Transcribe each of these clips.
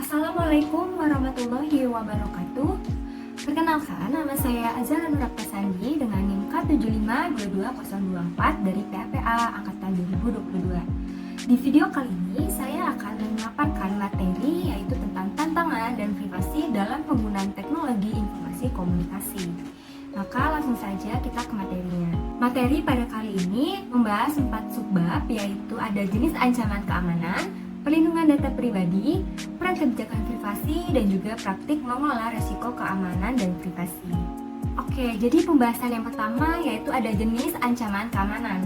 Assalamualaikum warahmatullahi wabarakatuh. Perkenalkan, nama saya Azhara Nurapta Sandi dengan NIM K75222024 dari PAPA Angkatan 2022. Di video kali ini, saya akan memaparkan materi yaitu tentang tantangan dan privasi dalam penggunaan teknologi informasi komunikasi. Maka langsung saja kita ke materinya. Materi pada kali ini membahas 4 subbab, yaitu ada jenis ancaman keamanan, perlindungan data pribadi, peran kebijakan privasi, dan juga praktik mengelola resiko keamanan dan privasi. Oke, jadi pembahasan yang pertama yaitu ada jenis ancaman keamanan.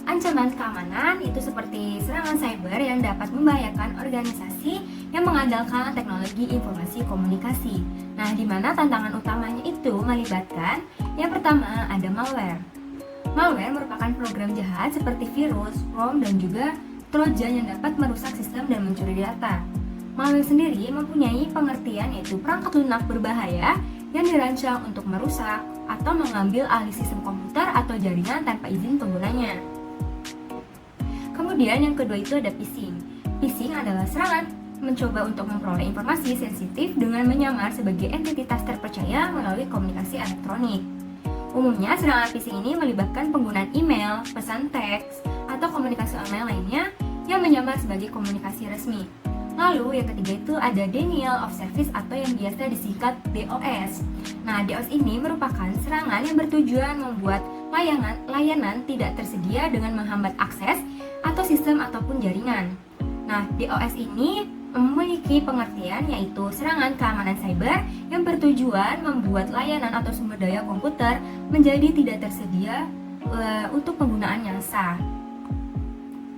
Ancaman keamanan itu seperti serangan cyber yang dapat membahayakan organisasi yang mengandalkan teknologi informasi komunikasi. Nah, di mana tantangan utamanya itu melibatkan yang pertama ada malware. Malware merupakan program jahat seperti virus, worm, dan juga trojan yang dapat merusak sistem dan mencuri data. Malware sendiri mempunyai pengertian yaitu perangkat lunak berbahaya yang dirancang untuk merusak atau mengambil alih sistem komputer atau jaringan tanpa izin penggunanya. Kemudian yang kedua itu ada phishing. Phishing adalah serangan mencoba untuk memperoleh informasi sensitif dengan menyamar sebagai entitas terpercaya melalui komunikasi elektronik. Umumnya serangan phishing ini melibatkan penggunaan email, pesan teks, atau komunikasi online lainnya yang menyamar sebagai komunikasi resmi. Lalu yang ketiga itu ada denial of service atau yang biasa disingkat DOS. Nah, DOS ini merupakan serangan yang bertujuan membuat layanan tidak tersedia dengan menghambat akses atau sistem ataupun jaringan. Nah, DOS ini memiliki pengertian yaitu serangan keamanan cyber yang bertujuan membuat layanan atau sumber daya komputer menjadi tidak tersedia untuk penggunaan yang sah.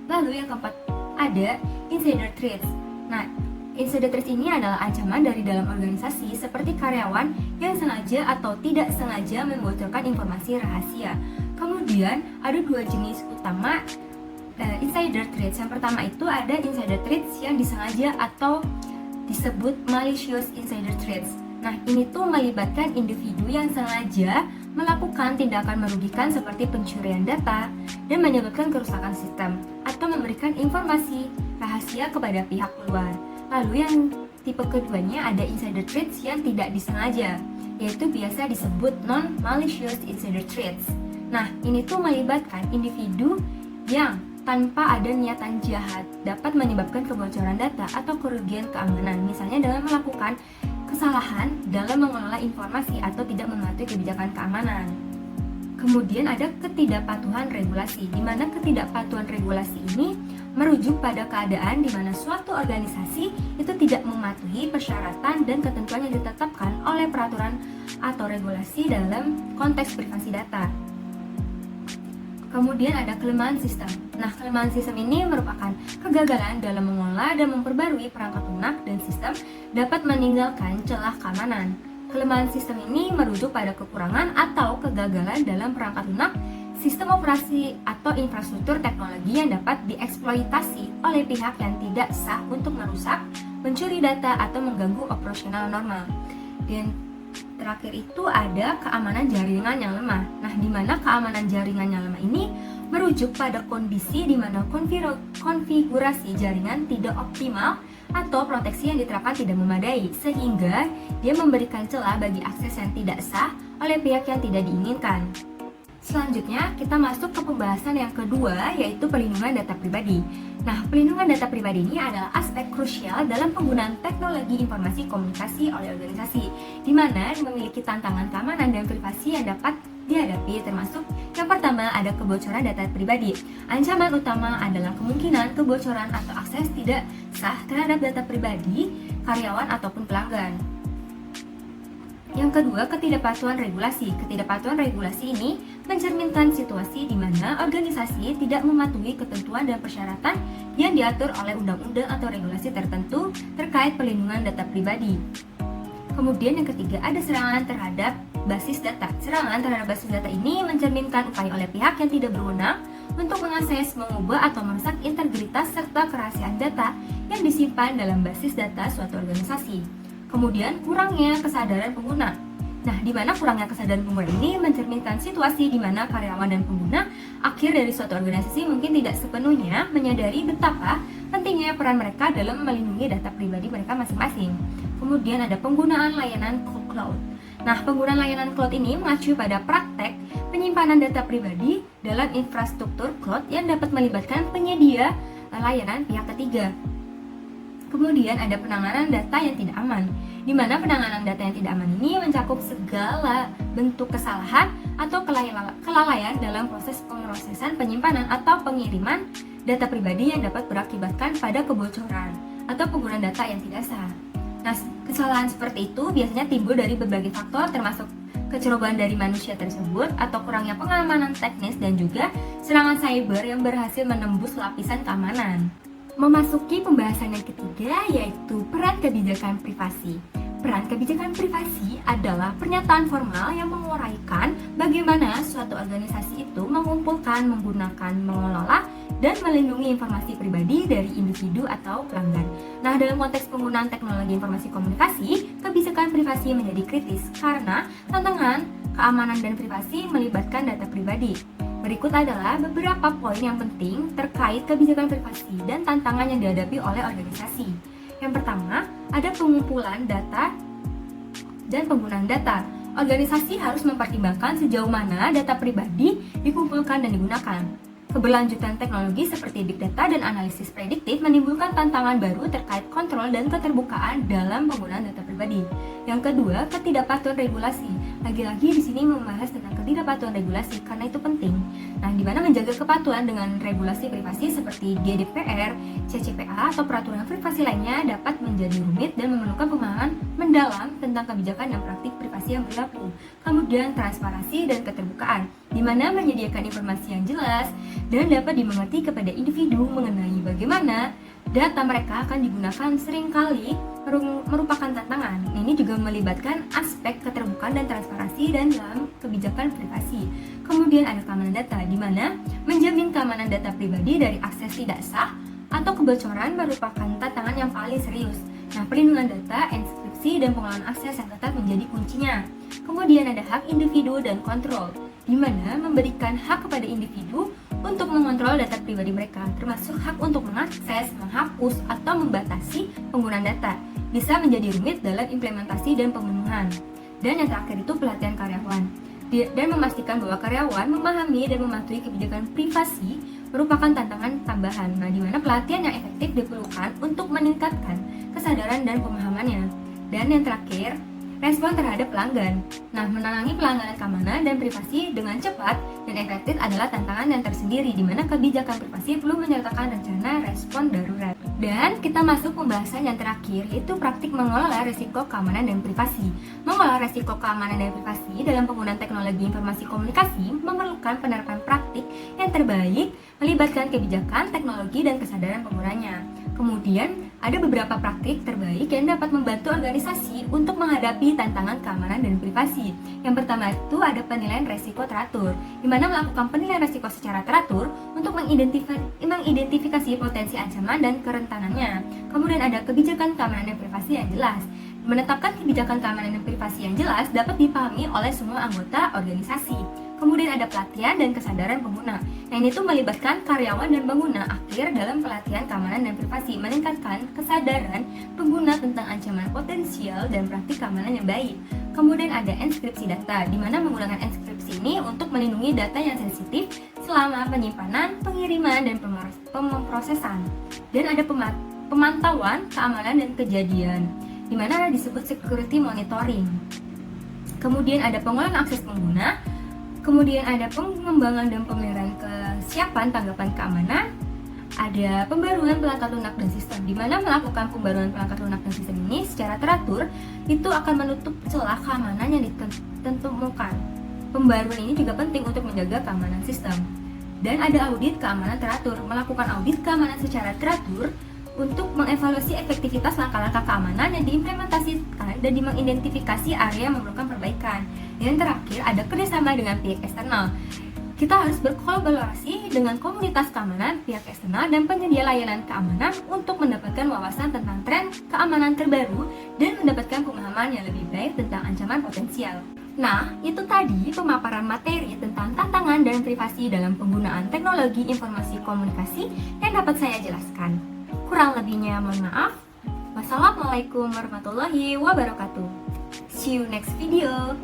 Lalu yang keempat ada insider threats. Nah, insider threats ini adalah ancaman dari dalam organisasi seperti karyawan yang sengaja atau tidak sengaja membocorkan informasi rahasia. Kemudian ada dua jenis utama insider threats. Yang pertama itu ada insider threats yang disengaja atau disebut malicious insider threats. Nah, ini tuh melibatkan individu yang sengaja melakukan tindakan merugikan seperti pencurian data dan menyebabkan kerusakan sistem atau memberikan informasi rahasia kepada pihak luar. Lalu yang tipe keduanya ada insider threats yang tidak disengaja, yaitu biasa disebut non-malicious insider threats. Nah, ini tuh melibatkan individu yang tanpa ada niatan jahat dapat menyebabkan kebocoran data atau kerugian keamanan, misalnya dalam melakukan kesalahan dalam mengelola informasi atau tidak mematuhi kebijakan keamanan. Kemudian ada ketidakpatuhan regulasi, di mana ketidakpatuhan regulasi ini merujuk pada keadaan di mana suatu organisasi itu tidak mematuhi persyaratan dan ketentuan yang ditetapkan oleh peraturan atau regulasi dalam konteks privasi data. Kemudian ada kelemahan sistem. Nah, kelemahan sistem ini merupakan kegagalan dalam mengelola dan memperbarui perangkat lunak dan sistem dapat meninggalkan celah keamanan. Kelemahan sistem ini merujuk pada kekurangan atau kegagalan dalam perangkat lunak, sistem operasi atau infrastruktur teknologi yang dapat dieksploitasi oleh pihak yang tidak sah untuk merusak, mencuri data, atau mengganggu operasional normal. Dan terakhir itu ada keamanan jaringan yang lemah. Nah, di mana keamanan jaringan yang lemah ini merujuk pada kondisi di mana konfigurasi jaringan tidak optimal atau proteksi yang diterapkan tidak memadai, sehingga dia memberikan celah bagi akses yang tidak sah oleh pihak yang tidak diinginkan. Selanjutnya, kita masuk ke pembahasan yang kedua, yaitu perlindungan data pribadi. Nah, perlindungan data pribadi ini adalah aspek krusial dalam penggunaan teknologi informasi komunikasi oleh organisasi, di mana memiliki tantangan keamanan dan privasi yang dapat dihadapi, termasuk yang pertama ada kebocoran data pribadi. Ancaman utama adalah kemungkinan kebocoran atau akses tidak sah terhadap data pribadi karyawan ataupun pelanggan. Yang kedua, ketidakpatuhan regulasi. Ketidakpatuhan regulasi ini mencerminkan situasi di mana organisasi tidak mematuhi ketentuan dan persyaratan yang diatur oleh undang-undang atau regulasi tertentu terkait perlindungan data pribadi. Kemudian yang ketiga, ada serangan terhadap basis data. Serangan terhadap basis data ini mencerminkan upaya oleh pihak yang tidak berwenang untuk mengakses, mengubah, atau merusak integritas serta kerahasiaan data yang disimpan dalam basis data suatu organisasi. Kemudian kurangnya kesadaran pengguna. Nah, di mana kurangnya kesadaran pengguna ini mencerminkan situasi di mana karyawan dan pengguna akhir dari suatu organisasi mungkin tidak sepenuhnya menyadari betapa pentingnya pentingnya peran mereka dalam melindungi data pribadi mereka masing-masing. Kemudian ada penggunaan layanan cloud. Nah, penggunaan layanan cloud ini mengacu pada praktek penyimpanan data pribadi dalam infrastruktur cloud yang dapat melibatkan penyedia layanan pihak ketiga. Kemudian ada penanganan data yang tidak aman, di mana penanganan data yang tidak aman ini mencakup segala bentuk kesalahan atau kelalaian dalam proses pemrosesan, penyimpanan, atau pengiriman data pribadi yang dapat berakibatkan pada kebocoran atau penggunaan data yang tidak sah. Nah, kesalahan seperti itu biasanya timbul dari berbagai faktor termasuk kecerobohan dari manusia tersebut atau kurangnya pengamanan teknis dan juga serangan cyber yang berhasil menembus lapisan keamanan. Memasuki pembahasan yang ketiga, yaitu peran kebijakan privasi. Peran kebijakan privasi adalah pernyataan formal yang menguraikan bagaimana suatu organisasi itu mengumpulkan, menggunakan, mengelola, dan melindungi informasi pribadi dari individu atau pelanggan. Nah, dalam konteks penggunaan teknologi informasi komunikasi, kebijakan privasi menjadi kritis karena tantangan keamanan dan privasi melibatkan data pribadi. Berikut adalah beberapa poin yang penting terkait kebijakan privasi dan tantangan yang dihadapi oleh organisasi. Yang pertama, ada pengumpulan data dan penggunaan data. Organisasi harus mempertimbangkan sejauh mana data pribadi dikumpulkan dan digunakan. Keberlanjutan teknologi seperti big data dan analisis prediktif menimbulkan tantangan baru terkait kontrol dan keterbukaan dalam penggunaan data pribadi. Yang kedua, ketidakpatuhan regulasi. Lagi-lagi di sini membahas tentang ketidakpatuhan regulasi karena itu penting. Nah, di mana menjaga kepatuhan dengan regulasi privasi seperti GDPR, CCPA atau peraturan privasi lainnya dapat menjadi rumit dan memerlukan pemahaman mendalam tentang kebijakan dan praktik privasi yang berlaku. Kemudian transparansi dan keterbukaan, di mana menyediakan informasi yang jelas dan dapat dimengerti kepada individu mengenai bagaimana data mereka akan digunakan seringkali merupakan tantangan. Ini juga melibatkan aspek keterbukaan dan transparansi dan dalam kebijakan privasi. Kemudian ada keamanan data, di mana menjamin keamanan data pribadi dari akses tidak sah atau kebocoran merupakan tantangan yang paling serius. Nah, perlindungan data, enkripsi, dan pengelolaan akses yang ketat menjadi kuncinya. Kemudian ada hak individu dan kontrol, di mana memberikan hak kepada individu untuk mengontrol data pribadi mereka, termasuk hak untuk mengakses, menghapus, atau membatasi penggunaan data. Bisa menjadi rumit dalam implementasi dan pemenuhan. Dan yang terakhir itu pelatihan karyawan, dan memastikan bahwa karyawan memahami dan mematuhi kebijakan privasi merupakan tantangan tambahan. Nah, di mana pelatihan yang efektif diperlukan untuk meningkatkan kesadaran dan pemahamannya. Dan yang terakhir, respon terhadap pelanggan. Nah, menangani pelanggaran keamanan dan privasi dengan cepat dan efektif adalah tantangan yang tersendiri, di mana kebijakan privasi perlu menyertakan rencana respon darurat. Dan kita masuk pembahasan yang terakhir, yaitu praktik mengelola risiko keamanan dan privasi. Mengelola risiko keamanan dan privasi dalam penggunaan teknologi informasi komunikasi memerlukan penerapan praktik yang terbaik, melibatkan kebijakan, teknologi, dan kesadaran penggunanya. Kemudian, ada beberapa praktik terbaik yang dapat membantu organisasi untuk menghadapi tantangan keamanan dan privasi. Yang pertama itu ada penilaian resiko teratur, di mana melakukan penilaian resiko secara teratur untuk mengidentifikasi potensi ancaman dan kerentanannya. Kemudian ada kebijakan keamanan dan privasi yang jelas. Menetapkan kebijakan keamanan dan privasi yang jelas dapat dipahami oleh semua anggota organisasi. Kemudian ada pelatihan dan kesadaran pengguna. Nah, ini tuh melibatkan karyawan dan pengguna akhir dalam pelatihan keamanan dan privasi, meningkatkan kesadaran pengguna tentang ancaman potensial dan praktik keamanan yang baik. Kemudian ada enkripsi data, di mana menggunakan enkripsi ini untuk melindungi data yang sensitif selama penyimpanan, pengiriman, dan pemrosesan. Dan ada pemantauan keamanan dan kejadian, di mana disebut security monitoring. Kemudian ada pengolahan akses pengguna. Kemudian ada pengembangan dan pemeliharaan kesiapan tanggapan keamanan. Ada pembaruan perangkat lunak dan sistem, di mana melakukan pembaruan perangkat lunak dan sistem ini secara teratur itu akan menutup celah keamanan yang ditentukan. Pembaruan ini juga penting untuk menjaga keamanan sistem. Dan ada audit keamanan teratur, melakukan audit keamanan secara teratur untuk mengevaluasi efektivitas langkah-langkah keamanan yang diimplementasikan dan mengidentifikasi area yang memerlukan perbaikan. Dan terakhir, ada kerjasama dengan pihak eksternal. Kita harus berkolaborasi dengan komunitas keamanan, pihak eksternal, dan penyedia layanan keamanan untuk mendapatkan wawasan tentang tren keamanan terbaru dan mendapatkan pemahaman yang lebih baik tentang ancaman potensial. Nah, itu tadi pemaparan materi tentang tantangan dan privasi dalam penggunaan teknologi informasi komunikasi yang dapat saya jelaskan. Kurang lebihnya mohon maaf. Wassalamualaikum warahmatullahi wabarakatuh. See you next video.